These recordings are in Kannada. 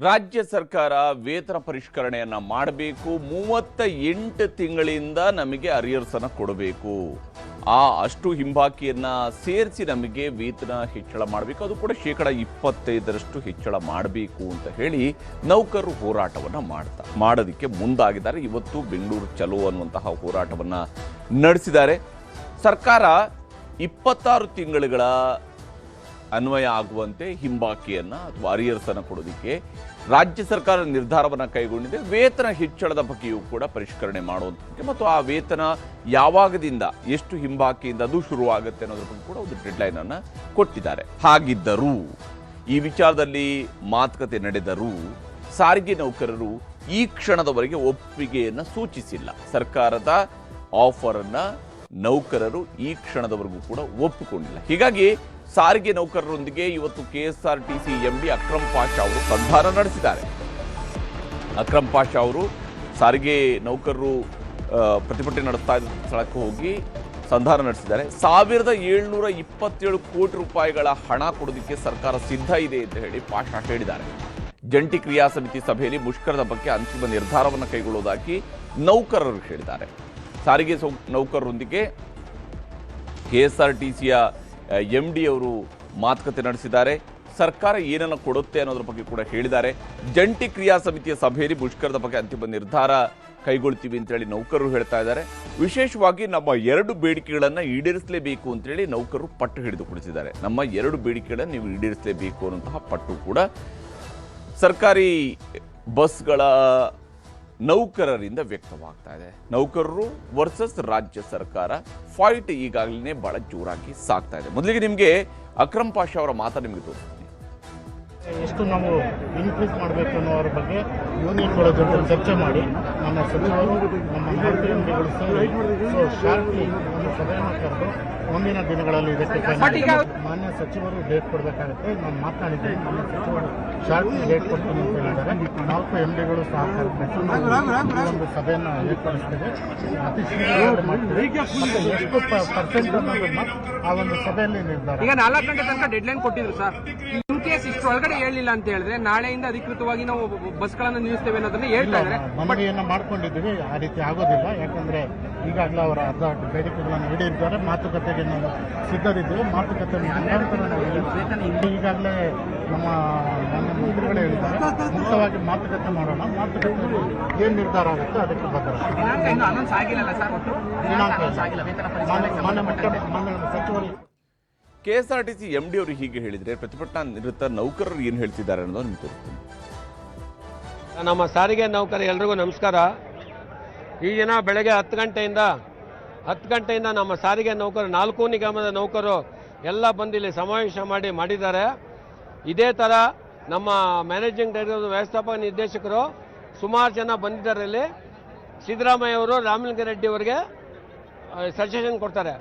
ರಾಜ್ಯ ಸರ್ಕಾರ ವೇತನ ಪರಿಷ್ಕರಣೆಯನ್ನ ಮಾಡಬೇಕು. 38 ತಿಂಗಳಿಂದ ನಮಗೆ ಅರಿಯರ್ಸ್ ಅನ್ನು ಕೊಡಬೇಕು. ಅಷ್ಟು ಹಿಂಬಾಕಿಯನ್ನ ಸೇರಿಸಿ ನಮಗೆ ವೇತನ ಹೆಚ್ಚಳ ಮಾಡಬೇಕು. ಅದು ಕೂಡ 25% ಹೆಚ್ಚಳ ಮಾಡಬೇಕು ಅಂತ ಹೇಳಿ ನೌಕರರು ಹೋರಾಟವನ್ನ ಮಾಡೋದಕ್ಕೆ ಮುಂದಾಗಿದ್ದಾರೆ. ಇವತ್ತು ಬೆಂಗಳೂರು ಚಲೋ ಅನ್ನುವಂತಹ ಹೋರಾಟವನ್ನ ನಡೆಸಿದ್ದಾರೆ. ಸರ್ಕಾರ 26 ತಿಂಗಳುಗಳ ಅನ್ವಯ ಆಗುವಂತೆ ಹಿಂಬಾಕಿಯನ್ನ ಅಥವಾ ಅರಿಯರ್ಸ್ ಅನ್ನು ಕೊಡೋದಕ್ಕೆ ರಾಜ್ಯ ಸರ್ಕಾರ ನಿರ್ಧಾರವನ್ನು ಕೈಗೊಂಡಿದೆ. ವೇತನ ಹೆಚ್ಚಳದ ಬಗ್ಗೆಯೂ ಕೂಡ ಪರಿಷ್ಕರಣೆ ಮಾಡುವಂಥಕ್ಕೆ ಮತ್ತು ಆ ವೇತನ ಯಾವಾಗದಿಂದ ಎಷ್ಟು ಹಿಂಬಾಕಿಯಿಂದ ಅದು ಶುರುವಾಗುತ್ತೆ ಅನ್ನೋದ್ರ ಬಗ್ಗೆ ಕೂಡ ಒಂದು ಡೆಡ್ಲೈನ್ ಅನ್ನು ಕೊಟ್ಟಿದ್ದಾರೆ. ಹಾಗಿದ್ದರೂ ಈ ವಿಚಾರದಲ್ಲಿ ಮಾತುಕತೆ ನಡೆದರೂ ಸಾರಿಗೆ ನೌಕರರು ಈ ಕ್ಷಣದವರೆಗೆ ಒಪ್ಪಿಗೆಯನ್ನು ಸೂಚಿಸಿಲ್ಲ. ಸರ್ಕಾರದ ಆಫರ್ ಅನ್ನ ನೌಕರರು ಈ ಕ್ಷಣದವರೆಗೂ ಕೂಡ ಒಪ್ಪಿಕೊಂಡಿಲ್ಲ. ಹೀಗಾಗಿ ಸಾರಿಗೆ ನೌಕರರೊಂದಿಗೆ ಇವತ್ತು ಕೆಎಸ್ಆರ್ಟಿಸಿ ಎಂಡಿ ಅಕ್ರಮ್ ಪಾಷಾ ಅವರು ಸಂಧಾನ ನಡೆಸಿದ್ದಾರೆ. ಅಕ್ರಮ್ ಪಾಷಾ ಅವರು ಸಾರಿಗೆ ನೌಕರರು ಪ್ರತಿಭಟನೆ ನಡೆಸ್ತಾ ಇದ್ದ ಸ್ಥಳಕ್ಕೆ ಹೋಗಿ ಸಂಧಾನ ನಡೆಸಿದ್ದಾರೆ. 1727 ಕೋಟಿ ರೂಪಾಯಿಗಳ ಹಣ ಕೊಡೋದಕ್ಕೆ ಸರ್ಕಾರ ಸಿದ್ಧ ಇದೆ ಅಂತ ಹೇಳಿ ಪಾಷಾ ಹೇಳಿದ್ದಾರೆ. ಜಂಟಿ ಕ್ರಿಯಾ ಸಮಿತಿ ಸಭೆಯಲ್ಲಿ ಮುಷ್ಕರದ ಬಗ್ಗೆ ಅಂತಿಮ ನಿರ್ಧಾರವನ್ನು ಕೈಗೊಳ್ಳುವುದಾಗಿ ನೌಕರರು ಹೇಳಿದ್ದಾರೆ. ಸಾರಿಗೆ ನೌಕರರೊಂದಿಗೆ ಕೆಎಸ್ಆರ್ಟಿಸಿಯ ಎಂಡಿ ಅವರು ಮಾತುಕತೆ ನಡೆಸಿದ್ದಾರೆ. ಸರ್ಕಾರ ಏನನ್ನು ಕೊಡುತ್ತೆ ಅನ್ನೋದ್ರ ಬಗ್ಗೆ ಕೂಡ ಹೇಳಿದ್ದಾರೆ. ಜಂಟಿ ಕ್ರಿಯಾ ಸಮಿತಿಯ ಸಭೆಯಲ್ಲಿ ಮುಷ್ಕರದ ಬಗ್ಗೆ ಅಂತಿಮ ನಿರ್ಧಾರ ಕೈಗೊಳ್ತೀವಿ ಅಂತೇಳಿ ನೌಕರರು ಹೇಳ್ತಾ ಇದ್ದಾರೆ. ವಿಶೇಷವಾಗಿ ನಮ್ಮ 2 ಬೇಡಿಕೆಗಳನ್ನು ಈಡೇರಿಸಲೇಬೇಕು ಅಂತೇಳಿ ನೌಕರರು ಪಟ್ಟು ಹಿಡಿದು ಕುಳಿತಿದ್ದಾರೆ. ನಮ್ಮ 2 ಬೇಡಿಕೆಗಳನ್ನು ನೀವು ಈಡೇರಿಸಲೇಬೇಕು ಅನ್ನುವಂತಹ ಪಟ್ಟು ಕೂಡ ಸರ್ಕಾರಿ ಬಸ್ಗಳ ನೌಕರರಿಂದ ವ್ಯಕ್ತವಾಗ್ತಾ ಇದೆ. ನೌಕರರು ವರ್ಸಸ್ ರಾಜ್ಯ ಸರ್ಕಾರ ಫೈಟ್ ಈಗಾಗಲೇ ಬಹಳ ಜೋರಾಗಿ ಸಾಗ್ತಾ ಇದೆ. ಮೊದಲಿಗೆ ನಿಮಗೆ ಅಕ್ರಮ್ ಪಾಷಾ ಅವರ ಮಾತು ನಿಮಗೆ ತೋರಿಸ್ತೀನಿ. ಎಷ್ಟು ನಾವು ಇನ್ಕ್ರೀಸ್ ಮಾಡಬೇಕು ಅನ್ನೋದ್ರ ಬಗ್ಗೆ ಯೂನಿಯನ್ಗಳ ಜೊತೆ ಚರ್ಚೆ ಮಾಡಿ ನಮ್ಮ ಸಚಿವರು ನಮ್ಮ ಮಾರ್ಕೆಟಿಂಗ್ಗಳು ಸೇರಿ ಶಾರ್ಟ್ಲಿ ಒಂದು ಸಭೆಯನ್ನು ಕರೆದು ಮುಂದಿನ ದಿನಗಳಲ್ಲಿ ಇದಕ್ಕೆ ಮಾನ್ಯ ಸಚಿವರು ಡೇಟ್ ಕೊಡಬೇಕಾಗುತ್ತೆ. ನಾನು ಮಾತನಾಡಿದ್ದೀನಿ. ಮಾನ್ಯ ಸಚಿವರು ಶಾರ್ಟ್ಲಿ ಡೇಟ್ ಕೊಡ್ತೀನಿ ಅಂತ ಹೇಳಿದ್ದಾರೆ. 4 MDಗಳು ಸಹಕರಿಸಬೇಕು. ಒಂದು ಸಭೆಯನ್ನು ಏರ್ಪಡಿಸ್ತೇವೆ. ಅತಿ ಶೀಘ್ರ ಮಾಡ್ತೀವಿ. ಎಷ್ಟು ಪರ್ಸೆಂಟ್ ಅನ್ನೋದನ್ನ ಆ ಒಂದು ಸಭೆಯಲ್ಲಿ ನಿರ್ಧಾರ. ಈಗ 4 ಗಂಟೆ ತನಕ ಡೆಡ್ಲೈನ್ ಕೊಟ್ಟಿದ್ರು ಸರ್. ಇನ್ ಕೇಸ್ ಇಷ್ಟು ಒಳಗಡೆ ಹೇಳಿಲ್ಲ ಅಂತ ಹೇಳಿದ್ರೆ ನಾಳೆಯಿಂದ ಅಧಿಕೃತವಾಗಿ ನಾವು ಬಸ್ಗಳನ್ನು ನಿಲ್ಲಿಸ್ತೇವೆ ಅನ್ನೋದನ್ನ ಹೇಳ್ತಾ ಇದ್ದಾರೆ. ಮನವಿಯನ್ನ ಮಾಡ್ಕೊಂಡಿದ್ದೀವಿ. ಆ ರೀತಿ ಆಗೋದಿಲ್ಲ. ಯಾಕಂದ್ರೆ ಈಗಾಗಲೇ ಅವರ ಅರ್ಧ ಬೇಡಿಕೆಗಳನ್ನು ಈಡೇರಿದ್ದಾರೆ. ಮಾತುಕತೆಗೆ ನಾವು ಸಿದ್ಧರಿದ್ದೇವೆ. ಮಾತುಕತೆ ಮುಖಾಂತರ ನಾವು ಈಗಾಗಲೇ ನಮ್ಮ ಮಂತ್ರಿಗಳೇ ಹೇಳಿದ್ದಾರೆ ಮುಕ್ತವಾಗಿ ಮಾತುಕತೆ ಮಾಡೋಣ. ಮಾತುಕತೆಯಲ್ಲಿ ಏನು ನಿರ್ಧಾರ ಆಗುತ್ತೆ ಅದಕ್ಕೆ ಬದ್ಧ. ಸಚಿವರು ಕೆಎಸ್ಆರ್ಟಿಸಿ ಎಂಡಿ ಅವರು ಹೀಗೆ ಹೇಳಿದರೆ ಪ್ರತಿಭಟನಾ ನಿರತ ನೌಕರರು ಏನು ಹೇಳ್ತಿದ್ದಾರೆ ಅನ್ನೋದು ನಿಮ್ಗೆ ತೋರಿಸ್ತೀನಿ. ನಮ್ಮ ಸಾರಿಗೆ ನೌಕರ ಎಲ್ರಿಗೂ ನಮಸ್ಕಾರ. ಈ ದಿನ ಬೆಳಗ್ಗೆ 10 ಗಂಟೆಯಿಂದ ನಮ್ಮ ಸಾರಿಗೆ ನೌಕರು 4 ನಿಗಮದ ನೌಕರು ಎಲ್ಲ ಬಂದು ಇಲ್ಲಿ ಸಮಾವೇಶ ಮಾಡಿದ್ದಾರೆ. ಇದೇ ಥರ ನಮ್ಮ ಮ್ಯಾನೇಜಿಂಗ್ ಡೈರೆಕ್ಟರ್ ವ್ಯವಸ್ಥಾಪಕ ನಿರ್ದೇಶಕರು ಸುಮಾರು ಜನ ಬಂದಿದ್ದಾರೆ. ಇಲ್ಲಿ ಸಿದ್ದರಾಮಯ್ಯ ಅವರು ರಾಮಲಿಂಗಾರೆಡ್ಡಿ ಅವರಿಗೆ ಸಜೆಷನ್ ಕೊಡ್ತಾರೆ.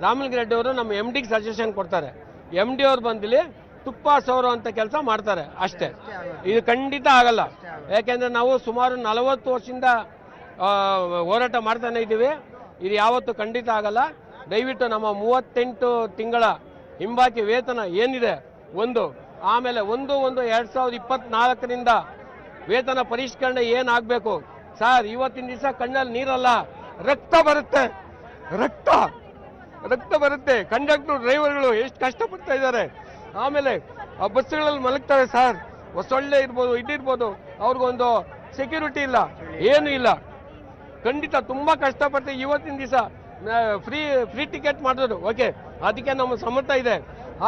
ರಾಮಲಿಂಗಾರೆಡ್ಡಿ ಅವರು ನಮ್ಮ MDಗೆ ಸಜೆಷನ್ ಕೊಡ್ತಾರೆ. MD ಅವ್ರು ಬಂದಿಲ್ಲಿ ತುಪ್ಪ ಸೌರ ಅಂತ ಕೆಲಸ ಮಾಡ್ತಾರೆ ಅಷ್ಟೇ. ಇದು ಖಂಡಿತ ಆಗಲ್ಲ. ಯಾಕೆಂದರೆ ನಾವು ಸುಮಾರು 40 ವರ್ಷದಿಂದ ಹೋರಾಟ ಮಾಡ್ತಾನೆ ಇದ್ದೀವಿ. ಇದು ಯಾವತ್ತೂ ಖಂಡಿತ ಆಗಲ್ಲ. ದಯವಿಟ್ಟು ನಮ್ಮ 38 ತಿಂಗಳ ಹಿಂಬಾಕಿ ವೇತನ ಏನಿದೆ ಆಮೇಲೆ 1/1/2024ರಿಂದ ವೇತನ ಪರಿಷ್ಕರಣೆ ಏನಾಗಬೇಕು ಸರ್. ಇವತ್ತಿನ ದಿವಸ ಕಣ್ಣಲ್ಲಿ ನೀರಲ್ಲ, ರಕ್ತ ಬರುತ್ತೆ. ಕಂಡಕ್ಟರ್ ಡ್ರೈವರ್ಗಳು ಎಷ್ಟು ಕಷ್ಟಪಡ್ತಾ ಇದ್ದಾರೆ. ಆಮೇಲೆ ಆ ಬಸ್ಗಳಲ್ಲಿ ಮಲಗ್ತಾರೆ ಸರ್. ಸೊಳ್ಳೆ ಇರ್ಬೋದು, ಇದಿರ್ಬೋದು, ಅವ್ರಿಗೊಂದು ಸೆಕ್ಯೂರಿಟಿ ಇಲ್ಲ, ಏನೂ ಇಲ್ಲ. ಖಂಡಿತ ತುಂಬಾ ಕಷ್ಟಪಡ್ತೀವಿ. ಇವತ್ತಿನ ದಿವಸ ಫ್ರೀ ಟಿಕೆಟ್ ಮಾಡಿದ್ರು ಓಕೆ, ಅದಕ್ಕೆ ನಮ್ಮ ಸಮರ್ಥ ಇದೆ.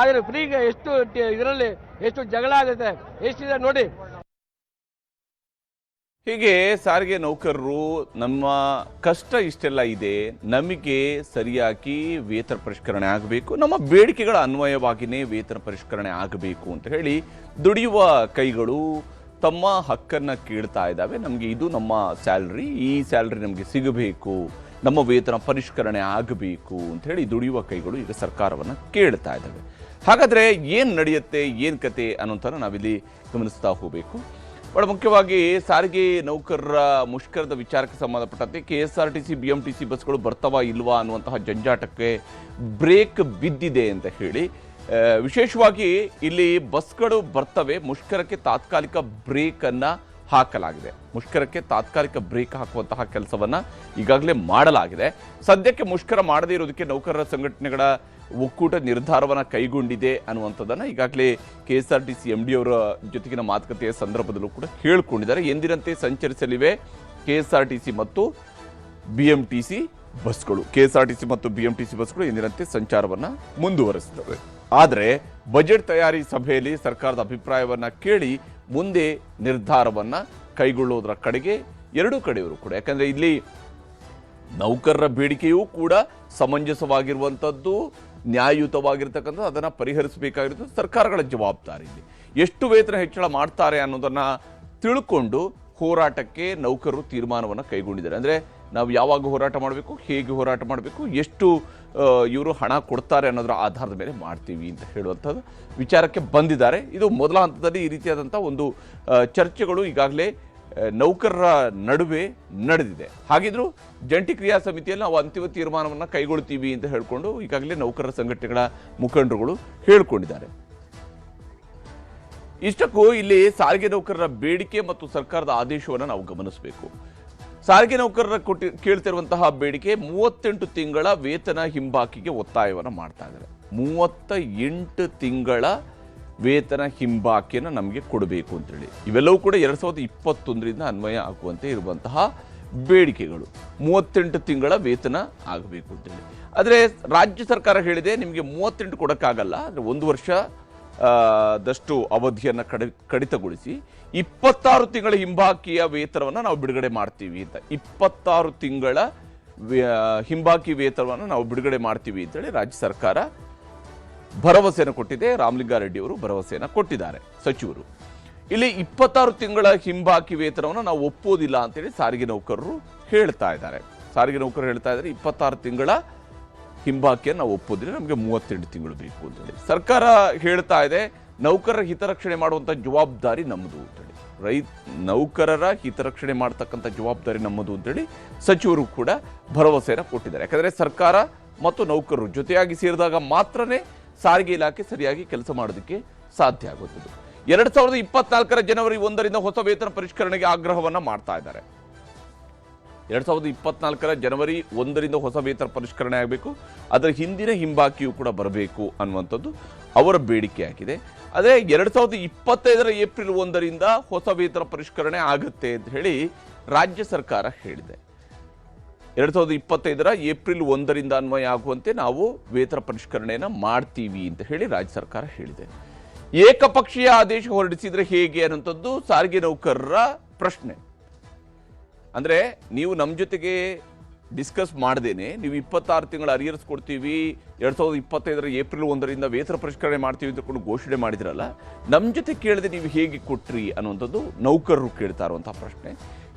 ಆದರೆ ಫ್ರೀಗೆ ಎಷ್ಟು ಇದರಲ್ಲಿ ಎಷ್ಟು ಜಗಳ ಆಗುತ್ತೆ, ಎಷ್ಟಿದೆ ನೋಡಿ. ಹೀಗೆ ಸಾರಿಗೆ ನೌಕರರು ನಮ್ಮ ಕಷ್ಟ ಇಷ್ಟೆಲ್ಲ ಇದೆ, ನಮಗೆ ಸರಿಯಾಗಿ ವೇತನ ಪರಿಷ್ಕರಣೆ ಆಗಬೇಕು, ನಮ್ಮ ಬೇಡಿಕೆಗಳ ಅನ್ವಯವಾಗಿಯೇ ವೇತನ ಪರಿಷ್ಕರಣೆ ಆಗಬೇಕು ಅಂತ ಹೇಳಿ ದುಡಿಯುವ ಕೈಗಳು ತಮ್ಮ ಹಕ್ಕನ್ನು ಕೇಳ್ತಾ ಇದ್ದಾವೆ. ನಮಗೆ ಇದು ನಮ್ಮ ಸ್ಯಾಲ್ರಿ, ಈ ಸ್ಯಾಲ್ರಿ ನಮಗೆ ಸಿಗಬೇಕು, ನಮ್ಮ ವೇತನ ಪರಿಷ್ಕರಣೆ ಆಗಬೇಕು ಅಂತ ಹೇಳಿ ದುಡಿಯುವ ಕೈಗಳು ಈಗ ಸರ್ಕಾರವನ್ನು ಕೇಳ್ತಾ ಇದ್ದಾವೆ. ಹಾಗಾದರೆ ಏನು ನಡೆಯುತ್ತೆ, ಏನು ಕತೆ ಅನ್ನೋಂಥನ್ನು ನಾವಿಲ್ಲಿ ಗಮನಿಸ್ತಾ ಹೋಗಬೇಕು. ಬಹಳ ಮುಖ್ಯವಾಗಿ ಸಾರಿಗೆ ನೌಕರರ ಮುಷ್ಕರದ ವಿಚಾರಕ್ಕೆ ಸಂಬಂಧಪಟ್ಟಂತೆ ಕೆಎಸ್ಆರ್ಟಿಸಿ BMTC ಬಸ್ಗಳು ಬರ್ತಾವ ಇಲ್ವಾ ಅನ್ನುವಂತಹ ಜಂಜಾಟಕ್ಕೆ ಬ್ರೇಕ್ ಬಿದ್ದಿದೆ ಅಂತ ಹೇಳಿ ವಿಶೇಷವಾಗಿ ಇಲ್ಲಿ ಬಸ್ಗಳು ಬರ್ತವೆ, ಮುಷ್ಕರಕ್ಕೆ ತಾತ್ಕಾಲಿಕ ಬ್ರೇಕ್ ಅನ್ನ ಹಾಕಲಾಗಿದೆ. ಮುಷ್ಕರಕ್ಕೆ ತಾತ್ಕಾಲಿಕ ಬ್ರೇಕ್ ಹಾಕುವಂತಹ ಕೆಲಸವನ್ನ ಈಗಾಗಲೇ ಮಾಡಲಾಗಿದೆ. ಸದ್ಯಕ್ಕೆ ಮುಷ್ಕರ ಮಾಡದೇ ಇರೋದಕ್ಕೆ ನೌಕರರ ಸಂಘಟನೆಗಳ ಒಕ್ಕೂಟ ನಿರ್ಧಾರವನ್ನ ಕೈಗೊಂಡಿದೆ ಅನ್ನುವಂಥದ್ದನ್ನ ಈಗಾಗಲೇ KSRTC MD ಅವರ ಜೊತೆಗಿನ ಮಾತುಕತೆಯ ಸಂದರ್ಭದಲ್ಲೂ ಕೂಡ ಹೇಳಿಕೊಂಡಿದ್ದಾರೆ. ಎಂದಿನಂತೆ ಸಂಚರಿಸಲಿವೆ KSRTC ಮತ್ತು BMTC ಬಸ್ಗಳು. KSRTC ಮತ್ತು BMTC ಬಸ್ಗಳು ಎಂದಿನಂತೆ ಸಂಚಾರವನ್ನ ಮುಂದುವರಿಸುತ್ತವೆ. ಆದರೆ ಬಜೆಟ್ ತಯಾರಿ ಸಭೆಯಲ್ಲಿ ಸರ್ಕಾರದ ಅಭಿಪ್ರಾಯವನ್ನ ಕೇಳಿ ಮುಂದೆ ನಿರ್ಧಾರವನ್ನ ಕೈಗೊಳ್ಳುವುದರ ಕಡೆಗೆ ಎರಡೂ ಕಡೆಯವರು ಕೂಡ, ಯಾಕಂದ್ರೆ ಇಲ್ಲಿ ನೌಕರರ ಬೇಡಿಕೆಯೂ ಕೂಡ ಸಮಂಜಸವಾಗಿರುವಂಥದ್ದು, ನ್ಯಾಯಯುತವಾಗಿರ್ತಕ್ಕಂಥದ್ದು, ಅದನ್ನು ಪರಿಹರಿಸಬೇಕಾಗಿರೋದು ಸರ್ಕಾರಗಳ ಜವಾಬ್ದಾರಿ. ಇಲ್ಲಿ ಎಷ್ಟು ವೇತನ ಹೆಚ್ಚಳ ಮಾಡ್ತಾರೆ ಅನ್ನೋದನ್ನ ತಿಳ್ಕೊಂಡು ಹೋರಾಟಕ್ಕೆ ನೌಕರರು ತೀರ್ಮಾನವನ್ನು ಕೈಗೊಂಡಿದ್ದಾರೆ. ಅಂದರೆ ನಾವು ಯಾವಾಗ ಹೋರಾಟ ಮಾಡಬೇಕು, ಹೇಗೆ ಹೋರಾಟ ಮಾಡಬೇಕು, ಎಷ್ಟು ಇವರು ಹಣ ಕೊಡ್ತಾರೆ ಅನ್ನೋದರ ಆಧಾರದ ಮೇಲೆ ಮಾಡ್ತೀವಿ ಅಂತ ಹೇಳುವಂಥದ್ದು ವಿಚಾರಕ್ಕೆ ಬಂದಿದ್ದಾರೆ. ಇದು ಮೊದಲ ಹಂತದಲ್ಲಿ ಈ ರೀತಿಯಾದಂಥ ಒಂದು ಚರ್ಚೆಗಳು ಈಗಾಗಲೇ ನೌಕರರ ನಡುವೆ ನಡೆದಿದೆ. ಹಾಗಿದ್ರೂ ಜಂಟಿ ಕ್ರಿಯಾ ಸಮಿತಿಯಲ್ಲಿ ನಾವು ಅಂತಿಮ ತೀರ್ಮಾನವನ್ನು ಕೈಗೊಳ್ತೀವಿ ಅಂತ ಹೇಳಿಕೊಂಡು ಈಗಾಗಲೇ ನೌಕರರ ಸಂಘಟನೆಗಳ ಮುಖಂಡರುಗಳು ಹೇಳಿಕೊಂಡಿದ್ದಾರೆ. ಇಷ್ಟಕ್ಕೂ ಇಲ್ಲಿ ಸಾರಿಗೆ ನೌಕರರ ಬೇಡಿಕೆ ಮತ್ತು ಸರ್ಕಾರದ ಆದೇಶವನ್ನು ನಾವು ಗಮನಿಸಬೇಕು. ಸಾರಿಗೆ ನೌಕರರ ಕೇಳ್ತಿರುವಂತಹ ಬೇಡಿಕೆ 38 ತಿಂಗಳ ವೇತನ ಹಿಂಬಾಕಿಗೆ ಒತ್ತಾಯವನ್ನು ಮಾಡ್ತಾ ಇದ್ದಾರೆ. 38 ತಿಂಗಳ ವೇತನ ಹಿಂಬಾಕಿಯನ್ನು ನಮಗೆ ಕೊಡಬೇಕು ಅಂತೇಳಿ. ಇವೆಲ್ಲವೂ ಕೂಡ 2021ರಿಂದ ಅನ್ವಯ ಆಗುವಂತೆ ಇರುವಂತಹ ಬೇಡಿಕೆಗಳು. 38 ತಿಂಗಳ ವೇತನ ಆಗಬೇಕು ಅಂತೇಳಿ. ಆದರೆ ರಾಜ್ಯ ಸರ್ಕಾರ ಹೇಳಿದೆ ನಿಮಗೆ 38 ಕೊಡೋಕ್ಕಾಗಲ್ಲ, ಅಂದರೆ 1 ವರ್ಷ ದಷ್ಟು ಅವಧಿಯನ್ನು ಕಡಿತಗೊಳಿಸಿ 26 ತಿಂಗಳ ಹಿಂಬಾಕಿಯ ವೇತನವನ್ನು ನಾವು ಬಿಡುಗಡೆ ಮಾಡ್ತೀವಿ ಅಂತ. 26 ತಿಂಗಳ ಹಿಂಬಾಕಿ ವೇತನವನ್ನು ನಾವು ಬಿಡುಗಡೆ ಮಾಡ್ತೀವಿ ಅಂತೇಳಿ ರಾಜ್ಯ ಸರ್ಕಾರ ಭರವಸೆಯನ್ನು ಕೊಟ್ಟಿದೆ. ರಾಮಲಿಂಗಾರೆಡ್ಡಿ ಅವರು ಭರವಸೆಯನ್ನು ಕೊಟ್ಟಿದ್ದಾರೆ ಸಚಿವರು. ಇಲ್ಲಿ 26 ತಿಂಗಳ ಹಿಂಬಾಕಿ ವೇತನವನ್ನು ನಾವು ಒಪ್ಪೋದಿಲ್ಲ ಅಂತೇಳಿ ಸಾರಿಗೆ ನೌಕರರು ಹೇಳ್ತಾ ಇದ್ದಾರೆ. 26 ತಿಂಗಳ ಹಿಂಬಾಕಿಯನ್ನು ನಾವು ಒಪ್ಪೋದಿಲ್ಲ, ನಮಗೆ 38 ತಿಂಗಳು ಬೇಕು ಅಂತೇಳಿ. ಸರ್ಕಾರ ಹೇಳ್ತಾ ಇದೆ ನೌಕರರ ಹಿತರಕ್ಷಣೆ ಮಾಡುವಂಥ ಜವಾಬ್ದಾರಿ ನಮ್ಮದು ಅಂತೇಳಿ. ನೌಕರರ ಹಿತರಕ್ಷಣೆ ಮಾಡ್ತಕ್ಕಂಥ ಜವಾಬ್ದಾರಿ ನಮ್ಮದು ಅಂತೇಳಿ ಸಚಿವರು ಕೂಡ ಭರವಸೆಯನ್ನು ಕೊಟ್ಟಿದ್ದಾರೆ. ಯಾಕಂದರೆ ಸರ್ಕಾರ ಮತ್ತು ನೌಕರರು ಜೊತೆಯಾಗಿ ಸೇರಿದಾಗ ಮಾತ್ರನೇ ಸಾರಿಗೆ ಇಲಾಖೆ ಸರಿಯಾಗಿ ಕೆಲಸ ಮಾಡೋದಕ್ಕೆ ಸಾಧ್ಯ ಆಗುತ್ತದೆ. 2024ರ ಜನವರಿ 1ರಿಂದ ಹೊಸ ವೇತನ ಪರಿಷ್ಕರಣೆಗೆ ಆಗ್ರಹವನ್ನು ಮಾಡ್ತಾ ಇದ್ದಾರೆ. 2024ರ ಜನವರಿ 1ರಿಂದ ಹೊಸ ವೇತನ ಪರಿಷ್ಕರಣೆ ಆಗಬೇಕು, ಅದರ ಹಿಂದಿನ ಹಿಂಬಾಕಿಯೂ ಕೂಡ ಬರಬೇಕು ಅನ್ನುವಂಥದ್ದು ಅವರ ಬೇಡಿಕೆಯಾಗಿದೆ. ಆದರೆ 2025ರ ಏಪ್ರಿಲ್ 1ರಿಂದ ಹೊಸ ವೇತನ ಪರಿಷ್ಕರಣೆ ಆಗುತ್ತೆ ಅಂತ ಹೇಳಿ ರಾಜ್ಯ ಸರ್ಕಾರ ಹೇಳಿದೆ. 2025ರ ಏಪ್ರಿಲ್ 1ರಿಂದ ಅನ್ವಯ ಆಗುವಂತೆ ನಾವು ವೇತನ ಪರಿಷ್ಕರಣೆಯನ್ನು ಮಾಡ್ತೀವಿ ಅಂತ ಹೇಳಿ ರಾಜ್ಯ ಸರ್ಕಾರ ಹೇಳಿದೆ. ಏಕಪಕ್ಷೀಯ ಆದೇಶ ಹೊರಡಿಸಿದ್ರೆ ಹೇಗೆ ಅನ್ನುವಂಥದ್ದು ಸಾರಿಗೆ ನೌಕರರ ಪ್ರಶ್ನೆ. ಅಂದರೆ ನೀವು ನಮ್ಮ ಜೊತೆಗೆ ಡಿಸ್ಕಸ್ ಮಾಡ್ದೇನೆ ನೀವು 26 ತಿಂಗಳ ಅರಿಯರ್ಸ್ ಕೊಡ್ತೀವಿ, 2025ರ ಏಪ್ರಿಲ್ 1ರಿಂದ ವೇತನ ಪರಿಷ್ಕರಣೆ ಮಾಡ್ತೀವಿ ಅಂತ ಘೋಷಣೆ ಮಾಡಿದ್ರಲ್ಲ, ನಮ್ಮ ಜೊತೆ ಕೇಳದೆ ನೀವು ಹೇಗೆ ಕೊಟ್ರಿ ಅನ್ನುವಂಥದ್ದು ನೌಕರರು ಕೇಳ್ತಾ ಇರುವಂತಹ ಪ್ರಶ್ನೆ.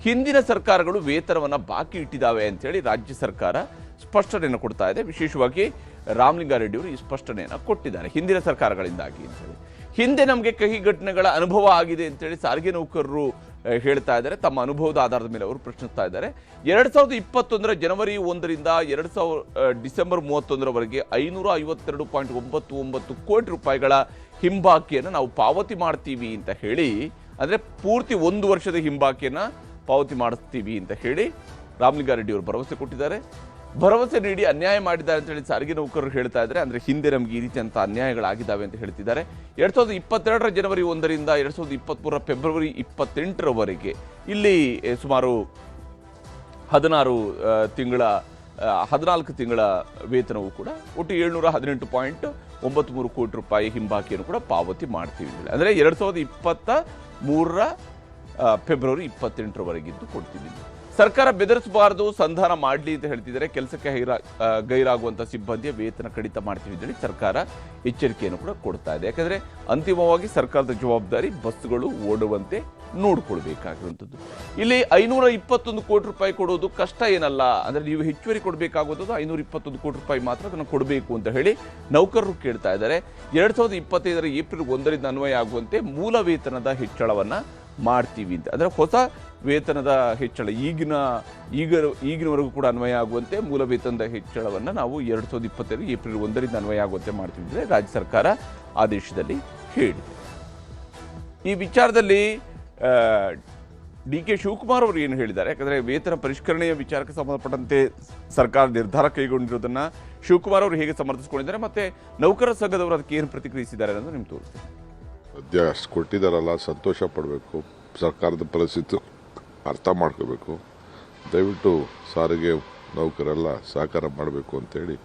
ಹಿಂದಿನ ಸರ್ಕಾರಗಳು ವೇತನವನ್ನು ಬಾಕಿ ಇಟ್ಟಿದ್ದಾವೆ ಅಂತೇಳಿ ರಾಜ್ಯ ಸರ್ಕಾರ ಸ್ಪಷ್ಟನೆಯನ್ನು ಕೊಡ್ತಾ ಇದೆ. ವಿಶೇಷವಾಗಿ ರಾಮಲಿಂಗಾರೆಡ್ಡಿ ಅವರು ಈ ಸ್ಪಷ್ಟನೆಯನ್ನು ಕೊಟ್ಟಿದ್ದಾರೆ, ಹಿಂದಿನ ಸರ್ಕಾರಗಳಿಂದಾಗಿ ಅಂತೇಳಿ. ಹಿಂದೆ ನಮಗೆ ಕಹಿ ಘಟನೆಗಳ ಅನುಭವ ಆಗಿದೆ ಅಂತೇಳಿ ಸಾರಿಗೆ ನೌಕರರು ಹೇಳ್ತಾ ಇದ್ದಾರೆ. ತಮ್ಮ ಅನುಭವದ ಆಧಾರದ ಮೇಲೆ ಅವರು ಪ್ರಶ್ನಿಸ್ತಾ ಇದ್ದಾರೆ. 2021ರ ಜನವರಿ 1ರಿಂದ ಡಿಸೆಂಬರ್ 31ರವರೆಗೆ 552.99 ಕೋಟಿ ರೂಪಾಯಿಗಳ ಹಿಂಬಾಕಿಯನ್ನು ನಾವು ಪಾವತಿ ಮಾಡ್ತೀವಿ ಅಂತ ಹೇಳಿ, ಅಂದರೆ ಪೂರ್ತಿ 1 ವರ್ಷದ ಹಿಂಬಾಕಿಯನ್ನು ಪಾವತಿ ಮಾಡಿಸ್ತೀವಿ ಅಂತ ಹೇಳಿ ರಾಮಲಿಂಗಾರೆಡ್ಡಿ ಅವರು ಭರವಸೆ ಕೊಟ್ಟಿದ್ದಾರೆ. ಭರವಸೆ ನೀಡಿ ಅನ್ಯಾಯ ಮಾಡಿದ್ದಾರೆ ಅಂತ ಹೇಳಿ ಸಾರಿಗೆ ನೌಕರರು ಹೇಳ್ತಾ ಇದ್ದಾರೆ. ಅಂದರೆ ಹಿಂದೆ ನಮಗೆ ಈ ರೀತಿ ಅಂತ ಅನ್ಯಾಯಗಳಾಗಿದ್ದಾವೆ ಅಂತ ಹೇಳ್ತಿದ್ದಾರೆ. 2022ರ ಜನವರಿ 1ರಿಂದ 2023ರ ಫೆಬ್ರವರಿ 28ರವರೆಗೆ ಇಲ್ಲಿ ಸುಮಾರು 14 ತಿಂಗಳ ವೇತನವೂ ಕೂಡ ಒಟ್ಟು 718.93 ಕೋಟಿ ರೂಪಾಯಿ ಹಿಂಬಾಕಿಯನ್ನು ಕೂಡ ಪಾವತಿ ಮಾಡ್ತೀವಿ. ಅಂದರೆ 2023ರ ಫೆಬ್ರವರಿ 28ರವರೆಗಿದ್ದು ಕೊಡ್ತೀವಿ. ಸರ್ಕಾರ ಬೆದರಿಸಬಾರದು, ಸಂಧಾನ ಮಾಡಲಿ ಅಂತ ಹೇಳ್ತಿದ್ದಾರೆ. ಕೆಲಸಕ್ಕೆ ಗೈರಾಗುವಂಥ ಸಿಬ್ಬಂದಿಯ ವೇತನ ಕಡಿತ ಮಾಡ್ತೀವಿ ಅಂತೇಳಿ ಸರ್ಕಾರ ಎಚ್ಚರಿಕೆಯನ್ನು ಕೂಡ ಕೊಡ್ತಾ ಇದೆ. ಯಾಕಂದರೆ ಅಂತಿಮವಾಗಿ ಸರ್ಕಾರದ ಜವಾಬ್ದಾರಿ ಬಸ್ಸುಗಳು ಓಡುವಂತೆ ನೋಡ್ಕೊಳ್ಬೇಕಾಗಿರುವಂಥದ್ದು. ಇಲ್ಲಿ 521 ಕೋಟಿ ರೂಪಾಯಿ ಕೊಡೋದು ಕಷ್ಟ ಏನಲ್ಲ. ಅಂದರೆ ನೀವು ಹೆಚ್ಚುವರಿ ಕೊಡಬೇಕಾಗುವಂಥದ್ದು 521 ಕೋಟಿ ರೂಪಾಯಿ ಮಾತ್ರ ಅದನ್ನು ಕೊಡಬೇಕು ಅಂತ ಹೇಳಿ ನೌಕರರು ಕೇಳ್ತಾ ಇದ್ದಾರೆ. 2025ರ ಏಪ್ರಿಲ್ 1ರಿಂದ ಅನ್ವಯ ಆಗುವಂತೆ ಮೂಲ ವೇತನದ ಹೆಚ್ಚಳವನ್ನು ಮಾಡ್ತೀವಿ ಅಂತ. ಅಂದರೆ ಹೊಸ ವೇತನದ ಹೆಚ್ಚಳ ಈಗಿನವರೆಗೂ ಕೂಡ ಅನ್ವಯ ಆಗುವಂತೆ ಮೂಲ ವೇತನದ ಹೆಚ್ಚಳವನ್ನು ನಾವು 2025 ಏಪ್ರಿಲ್ 1ರಿಂದ ಅನ್ವಯ ಆಗುವಂತೆ ಮಾಡ್ತೀವಿ ಅಂದರೆ ರಾಜ್ಯ ಸರ್ಕಾರ ಆದೇಶದಲ್ಲಿ ಹೇಳಿದೆ. ಈ ವಿಚಾರದಲ್ಲಿ ಡಿ.ಕೆ. ಶಿವಕುಮಾರ್ ಅವರು ಏನು ಹೇಳಿದ್ದಾರೆ, ಯಾಕಂದರೆ ವೇತನ ಪರಿಷ್ಕರಣೆಯ ವಿಚಾರಕ್ಕೆ ಸಂಬಂಧಪಟ್ಟಂತೆ ಸರ್ಕಾರ ನಿರ್ಧಾರ ಕೈಗೊಂಡಿರೋದನ್ನು ಶಿವಕುಮಾರ್ ಅವರು ಹೇಗೆ ಸಮರ್ಥಿಸಿಕೊಂಡಿದ್ದಾರೆ ಮತ್ತು ನೌಕರ ಸಂಘದವರು ಅದಕ್ಕೆ ಏನು ಪ್ರತಿಕ್ರಿಯಿಸಿದ್ದಾರೆ ಅನ್ನೋದು ನಿಮ್ಗೆ ತೋರಿಸ್ತೀನಿ. ಸದ್ಯ ಅಷ್ಟು ಕೊಟ್ಟಿದ್ದಾರಲ್ಲ, ಸಂತೋಷ ಪಡಬೇಕು. ಸರ್ಕಾರದ ಪರಿಸ್ಥಿತಿ ಅರ್ಥ ಮಾಡ್ಕೋಬೇಕು. ದಯವಿಟ್ಟು ಸಾರಿಗೆ ನೌಕರೆಲ್ಲ ಸಹಕಾರ ಮಾಡಬೇಕು ಅಂತೇಳಿ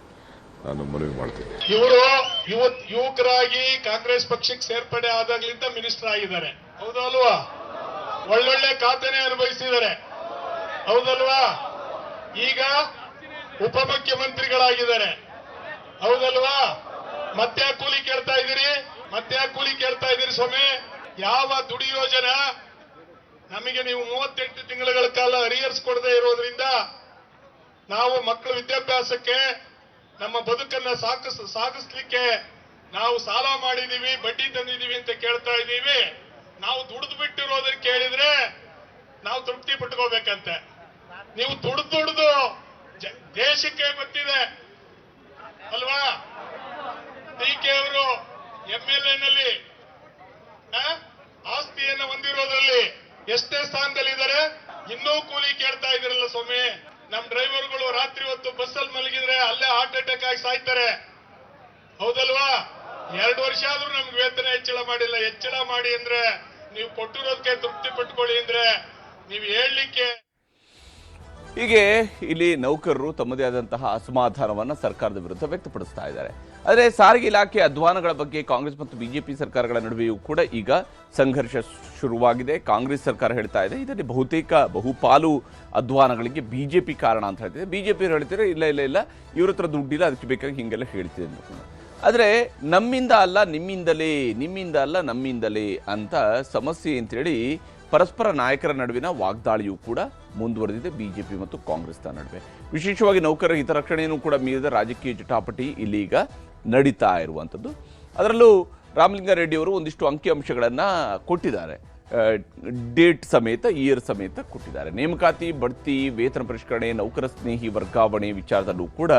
ನಾನು ಮನವಿ ಮಾಡ್ತೀನಿ. ಇವರು ಯುವಕರಾಗಿ ಕಾಂಗ್ರೆಸ್ ಪಕ್ಷಕ್ಕೆ ಸೇರ್ಪಡೆ ಆದಾಗ್ಲಿಂದ ಮಿನಿಸ್ಟರ್ ಆಗಿದ್ದಾರೆ, ಹೌದಲ್ವಾ? ಒಳ್ಳೊಳ್ಳೆ ಖಾತೆನೆ ಅನುಭವಿಸಿದ್ದಾರೆ, ಹೌದಲ್ವಾ? ಈಗ ಉಪಮುಖ್ಯಮಂತ್ರಿಗಳಾಗಿದ್ದಾರೆ, ಹೌದಲ್ವಾ? ಮತ್ತೆ ಕೂಲಿ ಕೇಳ್ತಾ ಇದ್ದೀರಿ ಸ್ವಾಮಿ? ಯಾವ ದುಡಿ ಯೋಜನೆ ನಮಗೆ ನೀವು 38 ತಿಂಗಳ ಕಾಲ ಅರಿಯರ್ಸ್ ಕೊಡದೇ ಇರೋದ್ರಿಂದ ನಾವು ಮಕ್ಕಳ ವಿದ್ಯಾಭ್ಯಾಸಕ್ಕೆ ನಮ್ಮ ಬದುಕನ್ನ ಸಾಗಿಸ್ಲಿಕ್ಕೆ ನಾವು ಸಾಲ ಮಾಡಿದೀವಿ, ಬಡ್ಡಿ ತಂದಿದೀವಿ ಅಂತ ಕೇಳ್ತಾ ಇದ್ದೀವಿ. ನಾವು ದುಡಿದು ಬಿಟ್ಟಿರೋದನ್ನ ಕೇಳಿದ್ರೆ ನಾವು ತೃಪ್ತಿ ಪಟ್ಕೋಬೇಕಂತೆ. ನೀವು ದುಡಿದು ದೇಶಕ್ಕೆ ಗೊತ್ತಿದೆ ಅಲ್ವಾ? ಡಿ.ಕೆ. ಅವರು MLA ನಲ್ಲಿ ಆಸ್ತಿಯನ್ನು ಹೊಂದಿರೋದ್ರಲ್ಲಿ ಎಷ್ಟೇ ಸ್ಥಾನದಲ್ಲಿದ್ದಾರೆ, ಇನ್ನೂ ಕೂಲಿ ಕೇಳ್ತಾ ಇದ್ರಲ್ಲ ಸ್ವಾಮಿ. ನಮ್ ಡ್ರೈವರ್ಗಳು ರಾತ್ರಿ ಹೊತ್ತು ಬಸ್ಸಲ್ಲಿ ಮಲಗಿದ್ರೆ ಅಲ್ಲೇ ಹಾರ್ಟ್ ಅಟ್ಯಾಕ್ ಆಗಿ ಸಾಯ್ತಾರೆ, ಹೌದಲ್ವಾ? 2 ವರ್ಷ ಆದ್ರೂ ನಮ್ಗೆ ವೇತನ ಹೆಚ್ಚಳ ಮಾಡಿಲ್ಲ. ಹೆಚ್ಚಳ ಮಾಡಿ ಅಂದ್ರೆ ನೀವು ಕೊಟ್ಟಿರೋದಕ್ಕೆ ತೃಪ್ತಿ ಪಟ್ಕೊಳ್ಳಿ ಅಂದ್ರೆ ನೀವು ಹೇಳಲಿಕ್ಕೆ. ಹೀಗೆ ಇಲ್ಲಿ ನೌಕರರು ತಮ್ಮದೇ ಆದಂತಹ ಅಸಮಾಧಾನವನ್ನು ಸರ್ಕಾರದ ವಿರುದ್ಧ ವ್ಯಕ್ತಪಡಿಸ್ತಾ ಇದ್ದಾರೆ. ಆದರೆ ಸಾರಿಗೆ ಇಲಾಖೆ ಅಧ್ವಾನಗಳ ಬಗ್ಗೆ ಕಾಂಗ್ರೆಸ್ ಮತ್ತು ಬಿಜೆಪಿ ಸರ್ಕಾರಗಳ ನಡುವೆಯೂ ಕೂಡ ಈಗ ಸಂಘರ್ಷ ಶುರುವಾಗಿದೆ. ಕಾಂಗ್ರೆಸ್ ಸರ್ಕಾರ ಹೇಳ್ತಾ ಇದೆ ಇದರಲ್ಲಿ ಬಹುಪಾಲು ಅಧ್ವಾನಗಳಿಗೆ ಬಿಜೆಪಿ ಕಾರಣ ಅಂತ ಹೇಳ್ತಿದೆ. ಬಿಜೆಪಿ ಹೇಳ್ತಿದ್ರೆ ಇಲ್ಲ ಇವ್ರ ಹತ್ರ ದುಡ್ಡಿಲ್ಲ, ಅದಕ್ಕೆ ಬೇಕಾಗಿ ಹಿಂಗೆಲ್ಲ ಹೇಳ್ತಿದೆ ಅಂತ. ಆದರೆ ನಮ್ಮಿಂದ ಅಲ್ಲ ನಮ್ಮಿಂದಲೇ ಅಂತ ಸಮಸ್ಯೆ ಅಂತೇಳಿ ಪರಸ್ಪರ ನಾಯಕರ ನಡುವಿನ ವಾಗ್ದಾಳಿಯೂ ಕೂಡ ಮುಂದುವರೆದಿದೆ ಬಿಜೆಪಿ ಮತ್ತು ಕಾಂಗ್ರೆಸ್ನ ನಡುವೆ. ವಿಶೇಷವಾಗಿ ನೌಕರರ ಹಿತರಕ್ಷಣೆಯನ್ನು ಕೂಡ ಮೀರಿದ ರಾಜಕೀಯ ಜಟಾಪಟಿ ಇಲ್ಲಿಗ ನಡೀತಾ ಇರುವಂಥದ್ದು. ಅದರಲ್ಲೂ ರಾಮಲಿಂಗಾರೆಡ್ಡಿ ಅವರು ಒಂದಿಷ್ಟು ಅಂಕಿಅಂಶಗಳನ್ನು ಕೊಟ್ಟಿದ್ದಾರೆ, ಡೇಟ್ ಸಮೇತ ಇಯರ್ ಸಮೇತ ಕೊಟ್ಟಿದ್ದಾರೆ. ನೇಮಕಾತಿ, ಬಡ್ತಿ, ವೇತನ ಪರಿಷ್ಕರಣೆ, ನೌಕರ ಸ್ನೇಹಿ ವರ್ಗಾವಣೆ ವಿಚಾರದಲ್ಲೂ ಕೂಡ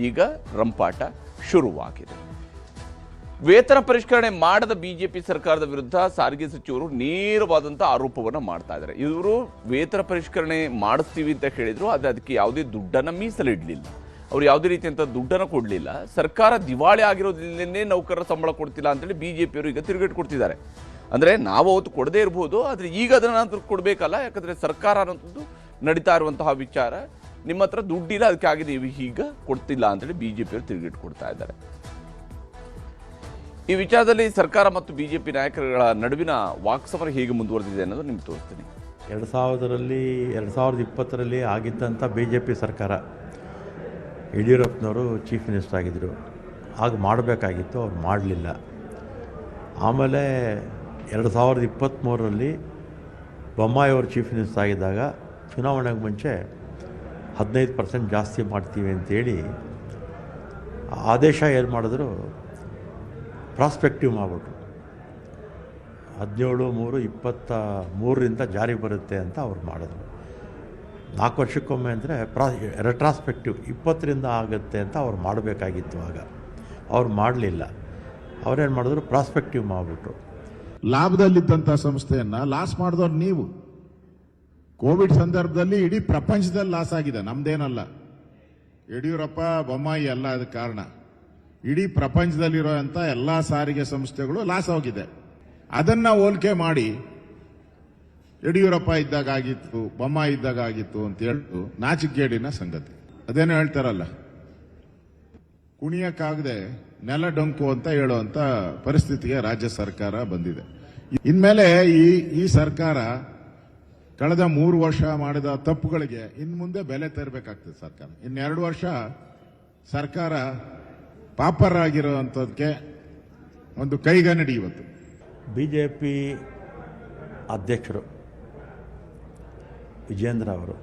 ಈಗ ರಂಪಾಟ ಶುರುವಾಗಿದೆ. ವೇತನ ಪರಿಷ್ಕರಣೆ ಮಾಡದ ಬಿಜೆಪಿ ಸರ್ಕಾರದ ವಿರುದ್ಧ ಸಾರಿಗೆ ಸಚಿವರು ನೇರವಾದಂಥ ಆರೋಪವನ್ನು ಮಾಡ್ತಾ ಇದ್ದಾರೆ. ಇವರು ವೇತನ ಪರಿಷ್ಕರಣೆ ಮಾಡಿಸ್ತೀವಿ ಅಂತ ಹೇಳಿದ್ರು, ಆದರೆ ಅದಕ್ಕೆ ಯಾವುದೇ ದುಡ್ಡನ್ನು ಮೀಸಲಿಡಲಿಲ್ಲ. ಅವ್ರು ಯಾವುದೇ ರೀತಿಯಂಥ ದುಡ್ಡನ್ನು ಕೊಡಲಿಲ್ಲ. ಸರ್ಕಾರ ದಿವಾಳಿ ಆಗಿರೋದ್ರಿಂದಲೇ ನೌಕರರ ಸಂಬಳ ಕೊಡ್ತಿಲ್ಲ ಅಂತೇಳಿ ಬಿಜೆಪಿಯವರು ಈಗ ತಿರುಗೇಟು ಕೊಡ್ತಿದ್ದಾರೆ. ಅಂದರೆ ನಾವು ಅವತ್ತು ಕೊಡದೇ ಇರ್ಬೋದು, ಆದರೆ ಈಗ ಅದನ್ನು ಕೊಡಬೇಕಲ್ಲ, ಯಾಕಂದರೆ ಸರ್ಕಾರ ಅನ್ನೋಂಥದ್ದು ನಡೀತಾ ಇರುವಂತಹ ವಿಚಾರ. ನಿಮ್ಮ ಹತ್ರ ದುಡ್ಡಿಲ್ಲ, ಅದಕ್ಕೆ ಆಗಿದೆ ನೀವು ಈಗ ಕೊಡ್ತಿಲ್ಲ ಅಂತೇಳಿ ಬಿಜೆಪಿಯವರು ತಿರುಗೇಟು ಕೊಡ್ತಾ ಇದ್ದಾರೆ. ಈ ವಿಚಾರದಲ್ಲಿ ಸರ್ಕಾರ ಮತ್ತು ಬಿಜೆಪಿ ನಾಯಕರುಗಳ ನಡುವಿನ ವಾಕ್ಸಮರ ಹೇಗೆ ಮುಂದುವರೆದಿದೆ ಅನ್ನೋದು ನಿಮ್ಗೆ ತೋರಿಸ್ತೀನಿ. 2020ರಲ್ಲಿ ಆಗಿದ್ದಂಥ BJP ಸರ್ಕಾರ, ಯಡಿಯೂರಪ್ಪನವರು ಚೀಫ್ ಮಿನಿಸ್ಟರ್ ಆಗಿದ್ದರು. ಆಗ ಮಾಡಬೇಕಾಗಿತ್ತು, ಅವ್ರು ಮಾಡಲಿಲ್ಲ. ಆಮೇಲೆ 2023ರಲ್ಲಿ ಬೊಮ್ಮಾಯಿಯವರು ಚೀಫ್ ಮಿನಿಸ್ಟರ್ ಆಗಿದ್ದಾಗ ಚುನಾವಣೆಗೆ ಮುಂಚೆ 15% ಜಾಸ್ತಿ ಮಾಡ್ತೀವಿ ಅಂತೇಳಿ ಆದೇಶ ಏನು ಮಾಡಿದ್ರು, ಪ್ರಾಸ್ಪೆಕ್ಟಿವ್ ಮಾಡಿಬಿಟ್ರು. 17/3/23ರಿಂದ ಜಾರಿ ಬರುತ್ತೆ ಅಂತ ಅವ್ರು ಮಾಡಿದ್ರು. 4 ವರ್ಷಕ್ಕೊಮ್ಮೆ ಅಂದರೆ ರೆಟ್ರಾಸ್ಪೆಕ್ಟಿವ್ 20ರಿಂದ ಆಗುತ್ತೆ ಅಂತ ಅವ್ರು ಮಾಡಬೇಕಾಗಿತ್ತು. ಆಗ ಅವ್ರು ಮಾಡಲಿಲ್ಲ. ಅವ್ರೇನು ಮಾಡಿದ್ರು, ಪ್ರಾಸ್ಪೆಕ್ಟಿವ್ ಮಾಡಿಬಿಟ್ರು. ಲಾಭದಲ್ಲಿದ್ದಂಥ ಸಂಸ್ಥೆಯನ್ನು ಲಾಸ್ ಮಾಡಿದವ್ರು ನೀವು. ಕೋವಿಡ್ ಸಂದರ್ಭದಲ್ಲಿ ಇಡೀ ಪ್ರಪಂಚದಲ್ಲಿ ಲಾಸ್ ಆಗಿದೆ, ನಮ್ದೇನಲ್ಲ. ಯಡಿಯೂರಪ್ಪ, ಬೊಮ್ಮಾಯಿ ಅಲ್ಲ ಅದಕ್ಕೆ ಕಾರಣ. ಇಡೀ ಪ್ರಪಂಚದಲ್ಲಿರುವಂಥ ಎಲ್ಲ ಸಾರಿಗೆ ಸಂಸ್ಥೆಗಳು ಲಾಸ್ ಹೋಗಿದೆ. ಅದನ್ನ ಹೋಲಿಕೆ ಮಾಡಿ ಯಡಿಯೂರಪ್ಪ ಇದ್ದಾಗ ಆಗಿತ್ತು, ಬೊಮ್ಮಾಯಿ ಇದ್ದಾಗ ಆಗಿತ್ತು ಅಂತ ಹೇಳ್ತು ನಾಚಿಕೆಗೇಡಿನ ಸಂಗತಿ. ಅದೇನೋ ಹೇಳ್ತಾರಲ್ಲ, ಕುಣಿಯಕ್ಕಾಗದೆ ನೆಲ ಡೊಂಕು ಅಂತ ಹೇಳುವಂತ ಪರಿಸ್ಥಿತಿಗೆ ರಾಜ್ಯ ಸರ್ಕಾರ ಬಂದಿದೆ. ಇನ್ಮೇಲೆ ಈ ಸರ್ಕಾರ ಕಳೆದ 3 ವರ್ಷ ಮಾಡಿದ ತಪ್ಪುಗಳಿಗೆ ಇನ್ನು ಮುಂದೆ ಬೆಲೆ ತೆರಬೇಕಾಗ್ತದೆ ಸರ್ಕಾರ. 2 ವರ್ಷ ಸರ್ಕಾರ ಪಾಪರಾಗಿರುವಂಥದ್ದಕ್ಕೆ ಒಂದು ಕೈಗನ್ನಡಿ. ಇವತ್ತು BJP ಅಧ್ಯಕ್ಷರು ವಿಜೇಂದ್ರ ಅವರು,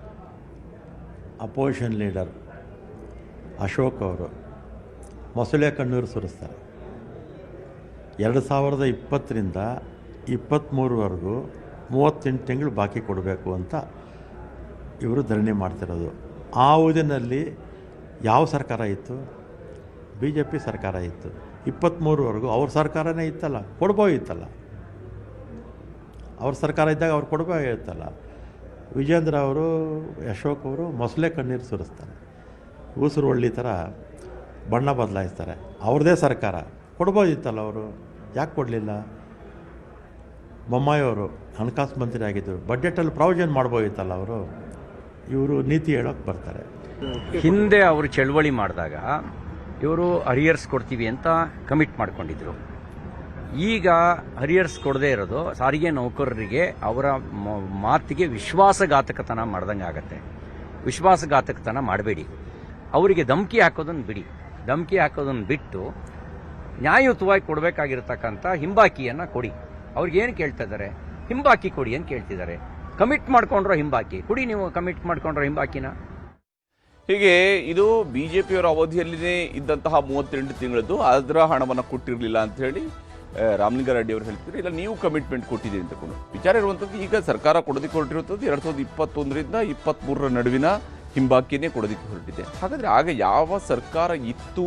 ಅಪೋಸಿಷನ್ ಲೀಡರ್ ಅಶೋಕ್ ಅವರು ಮೊಸಳೆ ಕಣ್ಣೀರು ಸುರಿಸ್ತಾರೆ. 2020ರಿಂದ 23ವರೆಗೂ 38 ತಿಂಗಳು ಬಾಕಿ ಕೊಡಬೇಕು ಅಂತ ಇವರು ಧರಣಿ ಮಾಡ್ತಿರೋದು. ಆ ಅವಧಿನಲ್ಲಿ ಯಾವ ಸರ್ಕಾರ ಇತ್ತು? BJP ಸರ್ಕಾರ ಇತ್ತು. 23ವರೆಗೂ ಅವ್ರ ಸರ್ಕಾರನೇ ಇತ್ತಲ್ಲ, ಕೊಡ್ಬೋದಿತ್ತಲ್ಲ. ಅವ್ರ ಸರ್ಕಾರ ಇದ್ದಾಗ ಅವ್ರು ಕೊಡ್ಬೋದಿತ್ತಲ್ಲ. ವಿಜೇಂದ್ರ ಅವರು, ಅಶೋಕ್ ಅವರು ಮೊಸಳೆ ಕಣ್ಣೀರು ಸುರಿಸ್ತಾರೆ, ಊಸರು ಒಳ್ಳಿ ಥರ ಬಣ್ಣ ಬದಲಾಯಿಸ್ತಾರೆ. ಅವ್ರದ್ದೇ ಸರ್ಕಾರ, ಕೊಡ್ಬೋದಿತ್ತಲ್ಲ ಅವರು, ಯಾಕೆ ಕೊಡಲಿಲ್ಲ? ಬೊಮ್ಮಾಯಿ ಅವರು ಹಣಕಾಸು ಮಂತ್ರಿ ಆಗಿದ್ದರು, ಬಡ್ಜೆಟಲ್ಲಿ ಪ್ರಾವಿಷನ್ ಮಾಡ್ಬೋದಿತ್ತಲ್ಲ ಅವರು. ಇವರು ನೀತಿ ಹೇಳೋಕ್ಕೆ ಬರ್ತಾರೆ. ಹಿಂದೆ ಅವರು ಚಳವಳಿ ಮಾಡಿದಾಗ ಇವರು ಅರಿಯರ್ಸ್ ಕೊಡ್ತೀವಿ ಅಂತ ಕಮಿಟ್ ಮಾಡ್ಕೊಂಡಿದ್ರು. ಈಗ ಅರಿಯರ್ಸ್ ಕೊಡದೇ ಇರೋದು ಸಾರಿಗೆ ನೌಕರರಿಗೆ ಅವರ ಮಾತಿಗೆ ವಿಶ್ವಾಸಘಾತಕತನ ಮಾಡ್ದಂಗೆ ಆಗತ್ತೆ. ವಿಶ್ವಾಸಘಾತಕತನ ಮಾಡಬೇಡಿ. ಅವರಿಗೆ ಧಮಕಿ ಹಾಕೋದನ್ನು ಬಿಡಿ. ಧಮಕಿ ಹಾಕೋದನ್ನು ಬಿಟ್ಟು ನ್ಯಾಯಯುತವಾಗಿ ಕೊಡಬೇಕಾಗಿರ್ತಕ್ಕಂಥ ಹಿಂಬಾಕಿಯನ್ನು ಕೊಡಿ. ಅವ್ರಿಗೇನು ಕೇಳ್ತಾ ಇದ್ದಾರೆ? ಹಿಂಬಾಕಿ ಕೊಡಿ ಅಂತ ಕೇಳ್ತಿದ್ದಾರೆ. ಕಮಿಟ್ ಮಾಡ್ಕೊಂಡ್ರೋ ಹಿಂಬಾಕಿ ಕೊಡಿ. ನೀವು ಕಮಿಟ್ ಮಾಡ್ಕೊಂಡ್ರೋ ಹಿಂಬಾಕಿನ. ಹೀಗೆ ಇದು ಬಿಜೆಪಿಯವರ ಅವಧಿಯಲ್ಲಿನೇ ಇದ್ದಂತಹ 38 ತಿಂಗಳದ್ದು, ಅದರ ಹಣವನ್ನು ಕೊಟ್ಟಿರಲಿಲ್ಲ ಅಂತ ಹೇಳಿ ರಾಮಲಿಂಗಾರೆಡ್ಡಿ ಅವರು ಹೇಳ್ತಿದ್ರು. ಇಲ್ಲ, ನೀವು ಕಮಿಟ್ಮೆಂಟ್ ಕೊಟ್ಟಿದ್ದೀರಿ ಅಂತಕೊಂಡು ವಿಚಾರ ಇರುವಂಥದ್ದು. ಈಗ ಸರ್ಕಾರ ಕೊಡೋದಕ್ಕೆ ಹೊರಟಿರುವಂಥದ್ದು 2021ರಿಂದ 23ರ ನಡುವಿನ ಹಿಂಬಾಕಿನೇ ಕೊಡೋದಕ್ಕೆ ಹೊರಟಿದೆ. ಹಾಗಾದರೆ ಆಗ ಯಾವ ಸರ್ಕಾರ ಇತ್ತು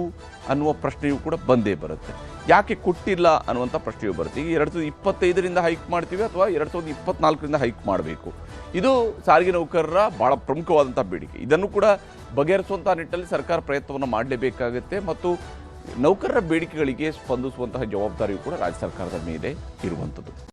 ಅನ್ನುವ ಪ್ರಶ್ನೆಯೂ ಕೂಡ ಬಂದೇ ಬರುತ್ತೆ. ಯಾಕೆ ಕೊಟ್ಟಿಲ್ಲ ಅನ್ನುವಂಥ ಪ್ರಶ್ನೆಯೂ ಬರುತ್ತೆ. ಈಗ 2025ರಿಂದ ಹೈಕ್ ಮಾಡ್ತೀವಿ ಅಥವಾ 2024ರಿಂದ ಹೈಕ್ ಮಾಡಬೇಕು. ಇದು ಸಾರಿಗೆ ನೌಕರರ ಭಾಳ ಪ್ರಮುಖವಾದಂಥ ಬೇಡಿಕೆ. ಇದನ್ನು ಕೂಡ ಬಗೆಹರಿಸುವಂಥ ನಿಟ್ಟಲ್ಲಿ ಸರ್ಕಾರ ಪ್ರಯತ್ನವನ್ನು ಮಾಡಲೇಬೇಕಾಗುತ್ತೆ ಮತ್ತು ನೌಕರರ ಬೇಡಿಕೆಗಳಿಗೆ ಸ್ಪಂದಿಸುವಂತಹ ಜವಾಬ್ದಾರಿಯೂ ಕೂಡ ರಾಜ್ಯ ಸರ್ಕಾರದ ಮೇಲೆ ಇರುವಂಥದ್ದು.